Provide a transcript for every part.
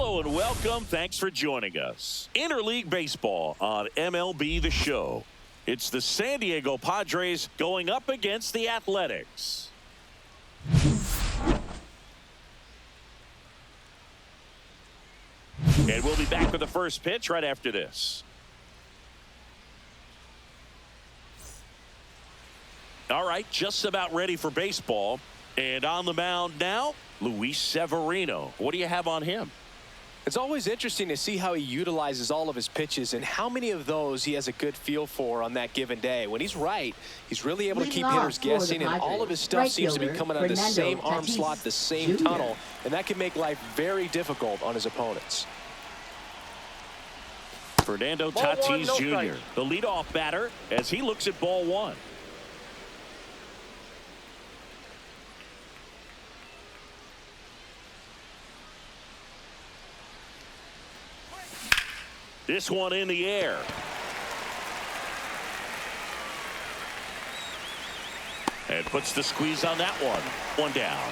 Hello and welcome. Thanks for joining us. Interleague Baseball on MLB The Show. It's the San Diego Padres going up against the Athletics. And we'll be back with the first pitch right after this. All right, just about ready for baseball. And on the mound now, Luis Severino. What do you have on him? It's always interesting to see how he utilizes all of his pitches and how many of those he has a good feel for on that given day. When he's right, he's really able to keep hitters guessing, and all of his stuff seems to be coming out of the same arm slot, the same tunnel, and that can make life very difficult on his opponents. Fernando Tatis Jr., the leadoff batter, as he looks at ball one. This one in the air. And puts the squeeze on that one. One down.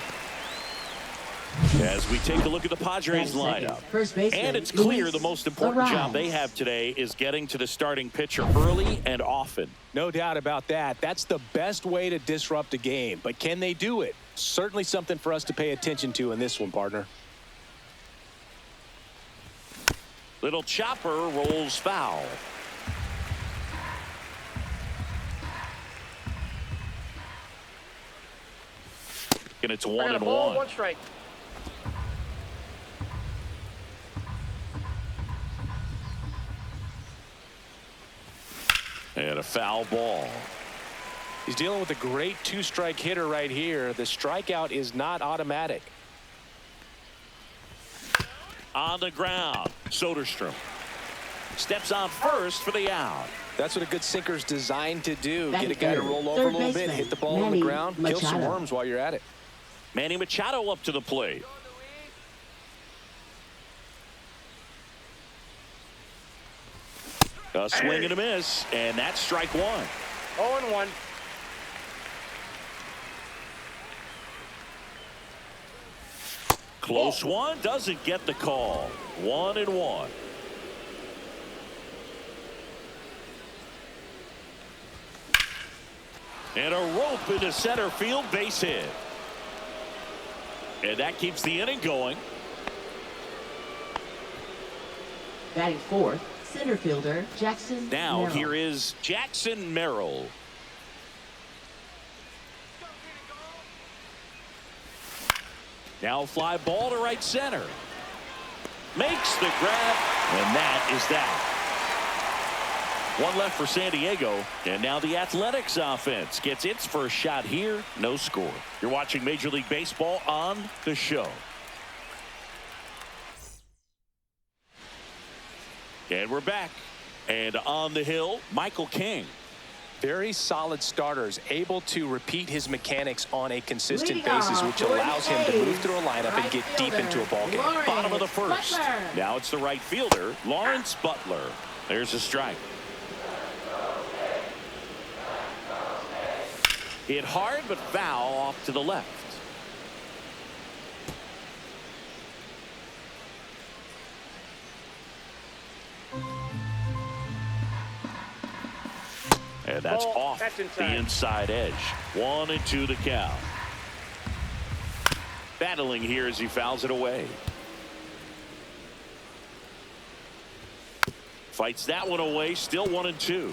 As we take a look at the Padres lineup. And it's clear the most important job they have today is getting to the starting pitcher early and often. No doubt about that. That's the best way to disrupt a game. But can they do it? Certainly something for us to pay attention to in this one, partner. Little chopper rolls foul. And it's 1-1. One strike. And a foul ball. He's dealing with a great two-strike hitter right here. The strikeout is not automatic. On the ground, Soderstrom steps on first for the out. That's what a good sinker's designed to do. Get a guy to roll over a little bit, hit the ball on the ground, kill some worms while you're at it. Manny Machado up to the plate. A swing and a miss, and that's strike one. 0-1. Close one, doesn't get the call. 1-1. And a rope into center field, base hit. And that keeps the inning going. Batting fourth, center fielder Jackson Now Merrill. Here is Jackson Merrill. Now fly ball to right center. Makes the grab, and that is that. One left for San Diego, and now the Athletics offense gets its first shot here. No score. You're watching Major League Baseball on The Show. And we're back. And on the hill, Michael King. Very solid starters, able to repeat his mechanics on a consistent basis, which allows him to move through a lineup and get deep into a ball game. Bottom of the first. Now it's the right fielder, Lawrence Butler. There's a strike. Hit hard, but foul off to the left. And that's off the inside edge. 1-2 the count. Battling here as he fouls it away. Fights that one away. Still 1-2.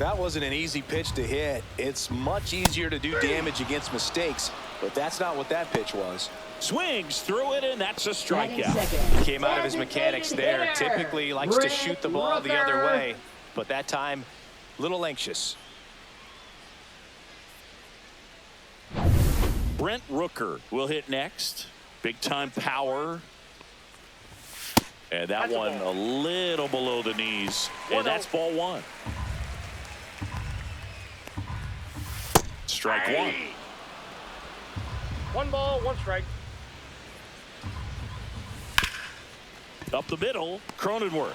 That wasn't an easy pitch to hit. It's much easier to do damage against mistakes, but that's not what that pitch was. Swings through it, and that's a strikeout. Came out of his mechanics there. Typically likes to shoot the ball the other way, but that time a little anxious. Brent Rooker will hit next. Big time power. And that one a little below the knees. And that's ball one. Strike one. 1 ball, 1 strike. Up the middle, Cronenworth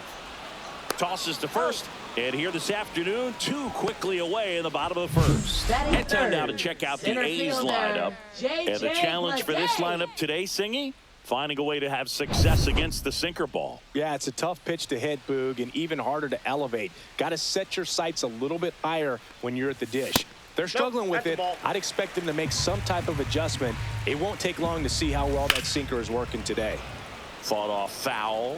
tosses to first. And here this afternoon, 2 quickly away in the bottom of the first. And time now to check out the A's lineup. And the challenge for this lineup today, Singy, Finding a way to have success against the sinker ball. Yeah, it's a tough pitch to hit, Boog, and even harder to elevate. Got to set your sights a little bit higher when you're at the dish. They're struggling with it. I'd expect them to make some type of adjustment. It won't take long to see how well that sinker is working today. Fought off foul.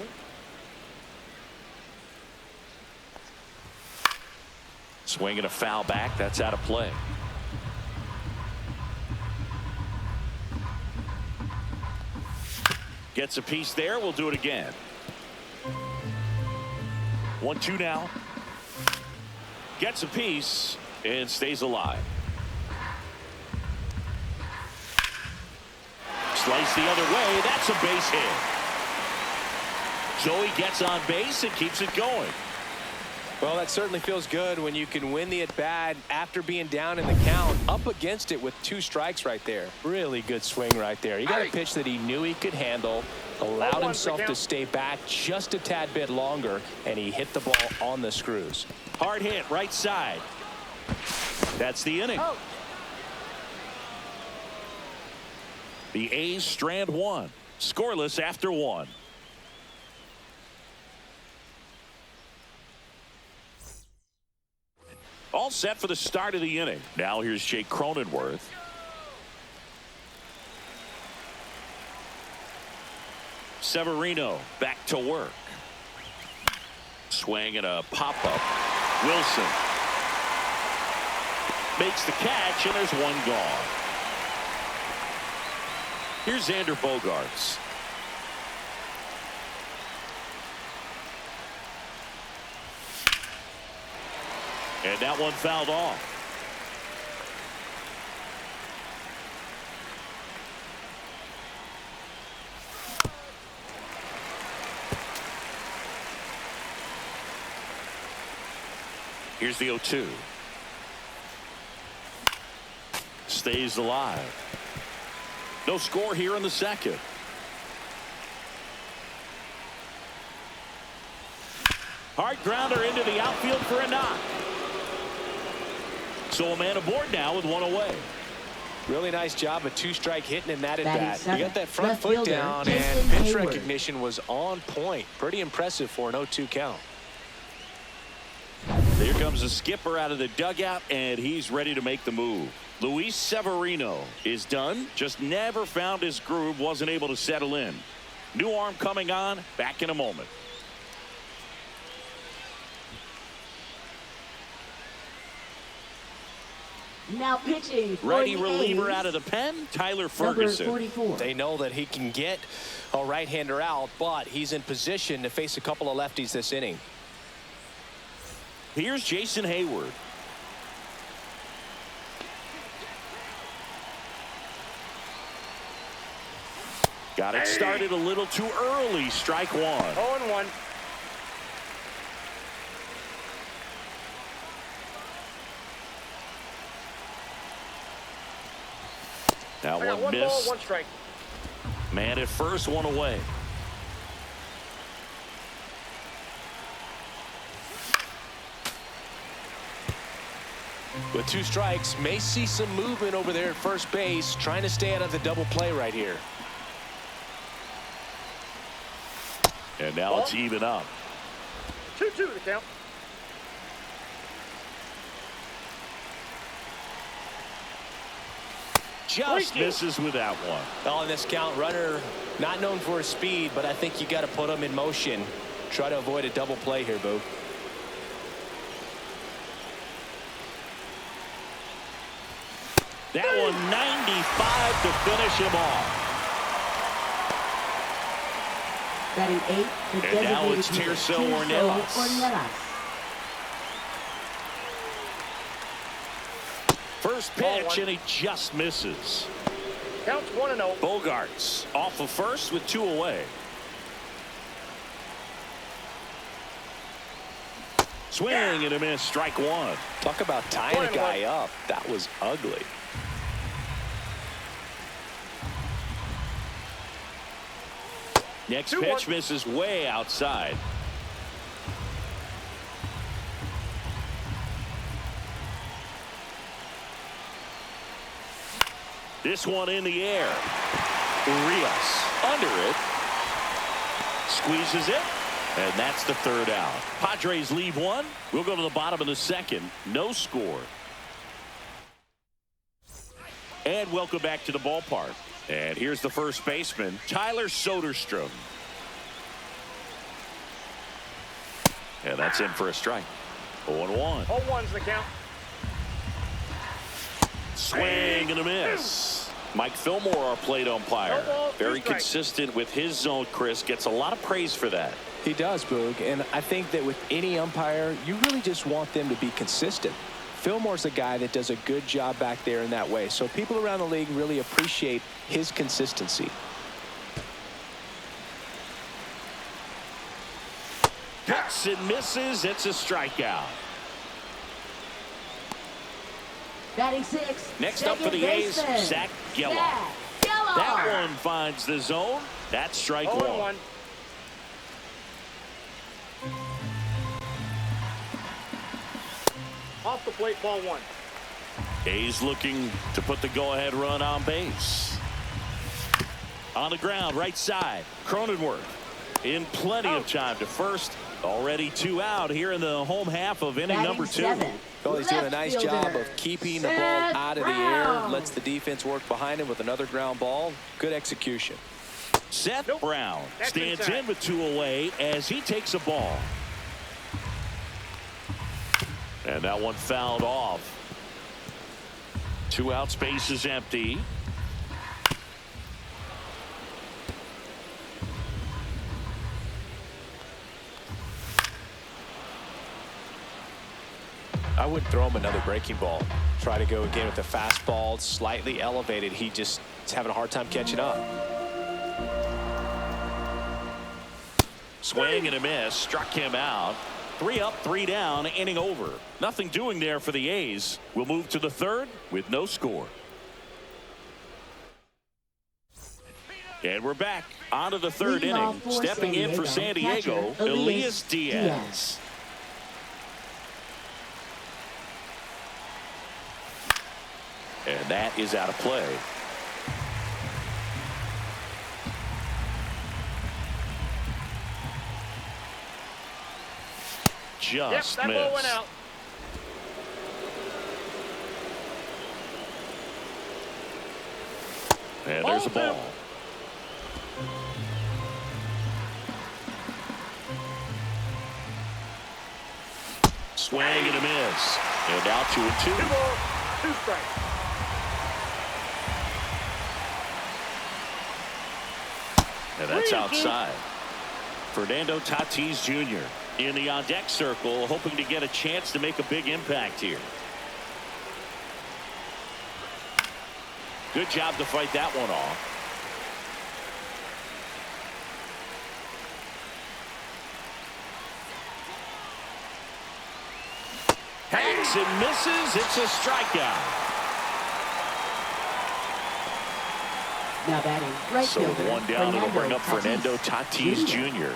Swinging a foul back. That's out of play. Gets a piece there. We'll do it again. 1-2 now. Gets a piece and stays alive. Slice the other way. That's a base hit. Joey gets on base and keeps it going. Well, that certainly feels good when you can win the at-bat after being down in the count, up against it with 2 strikes right there. Really good swing right there. He got a pitch that he knew he could handle, allowed himself to stay back just a tad bit longer, and he hit the ball on the screws. Hard hit, right side. That's the inning. The A's strand 1. Scoreless after 1. All set for the start of the inning. Now here's Jake Cronenworth. Severino back to work. Swing and a pop-up. Wilson makes the catch, and there's one gone. Here's Xander Bogaerts. And that one fouled off. Here's the 0-2. Stays alive. No score here in the second. Hard grounder into the outfield for a knock. So a man aboard now with 1 away. Really nice job of 2-strike hitting in that at-bat. You got that front Left foot fielder, down, Jason and pitch Hayward. recognition was on point. Pretty impressive for an 0-2 count. Here comes the skipper out of the dugout, and he's ready to make the move. Luis Severino is done. Just never found his groove, wasn't able to settle in. New arm coming on, back in a moment. Now pitching for Righty the reliever A's, out of the pen, Tyler number Ferguson. 44. They know that he can get a right-hander out, but he's in position to face a couple of lefties this inning. Here's Jason Hayward. Got it started a little too early. Strike 1. 0-1. That I got one 1 ball, missed. 1 strike. Man at first, 1 away. With 2 strikes, may see some movement over there at first base, trying to stay out of the double play right here. And now it's even up. 2-2 the count. Just misses with that one. On this count, runner not known for his speed, but I think you got to put him in motion. Try to avoid a double play here, Boo. That one 95 to finish him off. Batting 8, the And now designated it's hitter, Tirso Tirso Ornelas. Ornelas. First pitch, and he just misses. Counts 1-0. Bogaerts off of first with 2 away. Swing and a miss. Strike 1. Talk about tying a guy up. That was ugly. Next 2-1. pitch misses way outside. This one in the air. Urias under it. Squeezes it. And that's the third out. Padres leave one. We'll go to the bottom of the second. No score. And welcome back to the ballpark. And here's the first baseman, Tyler Soderstrom. And that's in for a strike. 0-1. 0-1's the count. Swing and a miss. Mike Fillmore, our plate umpire. Very consistent with his zone, Chris. Gets a lot of praise for that. He does, Boog. And I think that with any umpire, you really just want them to be consistent. Fillmore's a guy that does a good job back there in that way. So people around the league really appreciate his consistency. Hits and misses. It's a strikeout. Batting six. Next up for the A's, Zach Geller. That one finds the zone. That's strike 0-1. Off the plate, ball one. A's looking to put the go-ahead run on base. On the ground, right side. Cronenworth in plenty of time to first. Already 2 out here in the home half of inning number 2. Well, he's doing a nice job of keeping the ball out of the air. Lets the defense work behind him with another ground ball. Good execution. Seth Brown stands in with 2 away as he takes a ball. And that one fouled off. 2 out, space is empty. I wouldn't throw him another breaking ball. Try to go again with the fastball, slightly elevated. He just is having a hard time catching up. Swing and a miss. Struck him out. 3 up, 3 down, inning over. Nothing doing there for the A's. We'll move to the third with no score. And we're back onto the third inning. Stepping in for San Diego, Elias Diaz. And that is out of play. Just that missed. ball went out. And there's a ball. Swing and a miss. And now 2-2. 2 balls, 2 strikes. And that's outside. Fernando Tatis Jr. in the on-deck circle, hoping to get a chance to make a big impact here. Good job to fight that one off. Hangs and misses. It's a strikeout. Now batting right So fielder, with 1 down, it'll bring up Fernando Fernando Tatis Jr.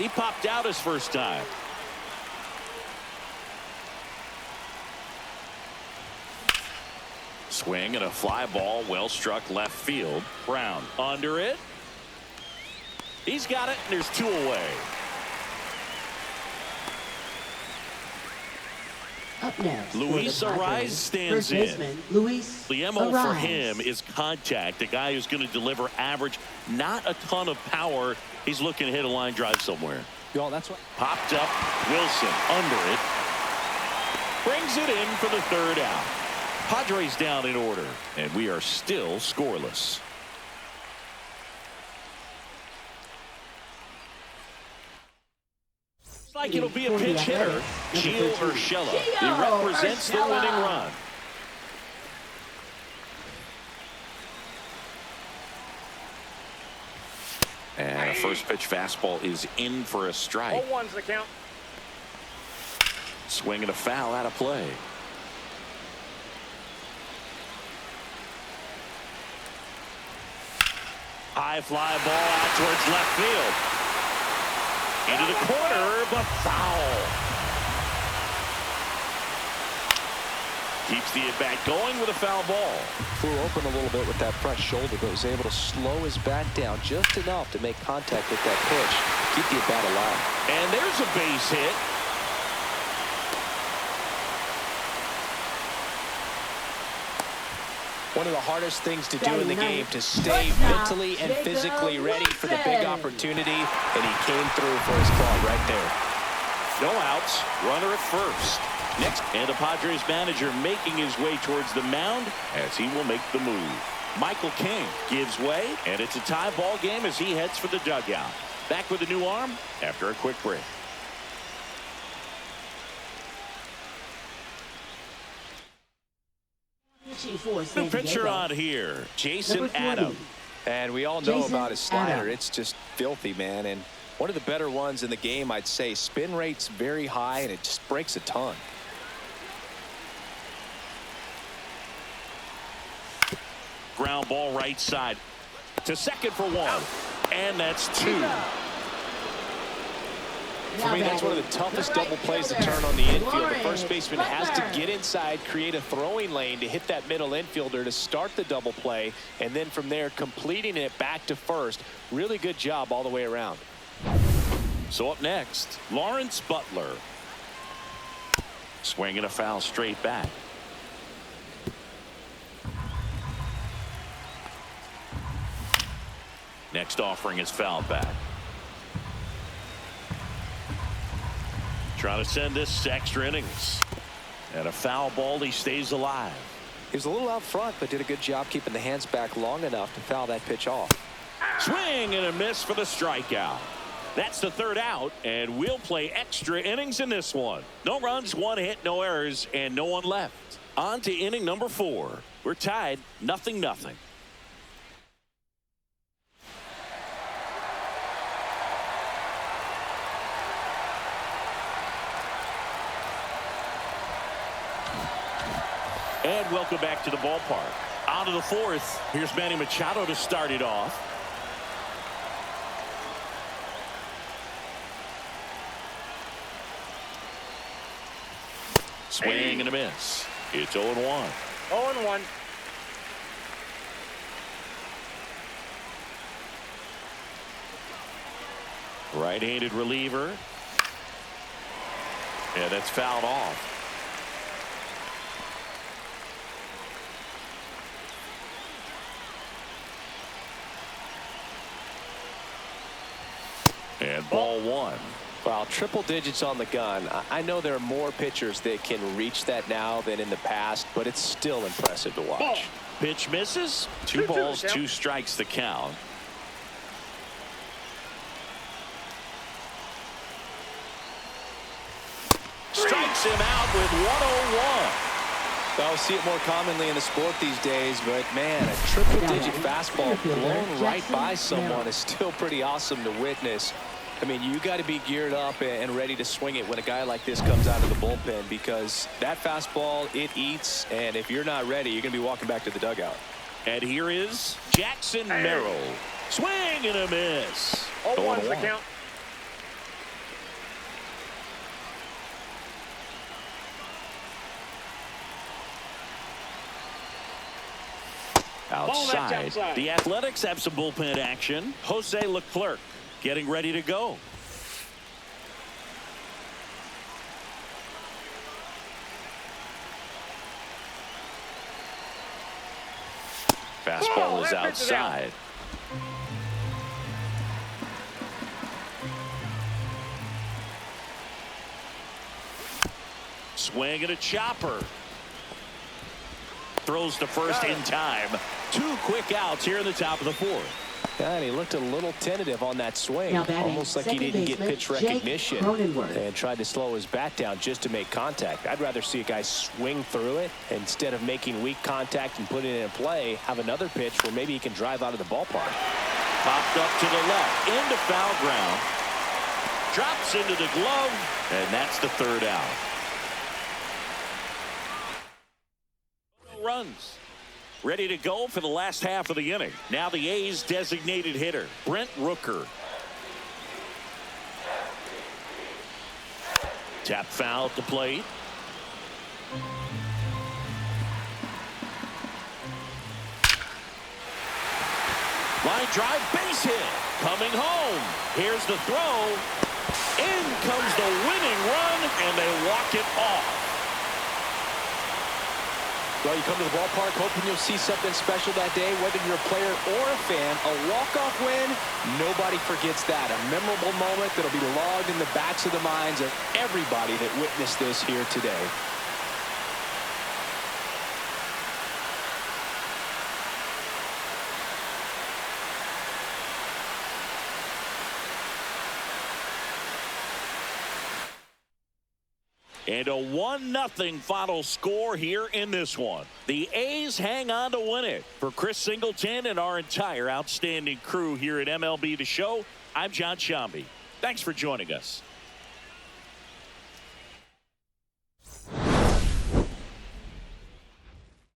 He popped out his first time. Swing and a fly ball, well struck left field. Brown under it. He's got it, and there's 2 away. Up next, Luis Arraez stands in. Luis The MO for Arraez. him is contact. A guy who's going to deliver average, not a ton of power. He's looking to hit a line drive somewhere. Y'all, that's what Popped up. Wilson under it. Brings it in for the 3rd out. Padres down in order, and we are still scoreless. Like it'll be a pinch hitter. Gio Urshela. He represents the winning run. And a first pitch fastball is in for a strike. 0-1's the count. Swing and a foul out of play. High fly ball out towards left field. Into the corner, but foul. Keeps the at-bat going with a foul ball. Flew open a little bit with that front shoulder, but was able to slow his bat down just enough to make contact with that pitch. Keep the at-bat alive. And there's a base hit. One of the hardest things to do in the game, to stay mentally and physically ready for the big opportunity, and he came through for his club right there. No outs, runner at first. Next, and the Padres manager making his way towards the mound as he will make the move. Michael King gives way, and it's a tie ball game as he heads for the dugout. Back with a new arm after a quick break. The pitcher on here, Jason Adam. And we all know about his slider. It's just filthy, man. And one of the better ones in the game, I'd say. Spin rate's very high, and it just breaks a ton. Ground ball right side to second for one. And that's two. For me, that's one of the toughest double plays to turn on the infield. The first baseman has to get inside, create a throwing lane to hit that middle infielder to start the double play, and then from there completing it back to first. Really good job all the way around. So up next, Lawrence Butler. Swinging a foul straight back. Next offering is foul back. Trying to send this to extra innings. And a foul ball, he stays alive. He was a little out front, but did a good job keeping the hands back long enough to foul that pitch off. Swing and a miss for the strikeout. That's the third out, and we'll play extra innings in this one. No runs, one hit, no errors, and no one left. On to inning number 4. We're tied 0-0. And welcome back to the ballpark. On to the 4th. Here's Manny Machado to start it off. Swing and a miss. It's 0-1. 0-1. Right-handed reliever. And that's fouled off. And ball 1. Wow, triple digits on the gun. I know there are more pitchers that can reach that now than in the past, but it's still impressive to watch. Pitch misses. 2 balls, 2 strikes the count. Strikes him out with 101. Well, we see it more commonly in the sport these days, but man, a triple-digit fastball blown right by someone is still pretty awesome to witness. I mean, you got to be geared up and ready to swing it when a guy like this comes out of the bullpen, because that fastball, it eats, and if you're not ready, you're going to be walking back to the dugout. And here is Jackson Merrill. Swing and a miss. 0-1's the count. Outside. The Athletics have some bullpen action. Jose Leclerc getting ready to go. Fastball is outside. Swing and a chopper. Throws to first in time. 2 quick outs here in the top of the 4th. Yeah, and he looked a little tentative on that swing, almost like he didn't get pitch recognition, and tried to slow his bat down just to make contact. I'd rather see a guy swing through it instead of making weak contact and putting it in play. Have another pitch where maybe he can drive out of the ballpark. Popped up to the left into foul ground. Drops into the glove, and that's the 3rd out. Runs. Ready to go for the last half of the inning. Now the A's designated hitter, Brent Rooker. Tap foul at the plate. Line drive, base hit. Coming home. Here's the throw. In comes the winning run, and they walk it off. Well, you come to the ballpark hoping you'll see something special that day, whether you're a player or a fan. A walk-off win, nobody forgets that. A memorable moment that'll be logged in the backs of the minds of everybody that witnessed this here today. And a 1-0 final score here in this one. The A's hang on to win it. For Chris Singleton and our entire outstanding crew here at MLB The Show, I'm John Shambi. Thanks for joining us.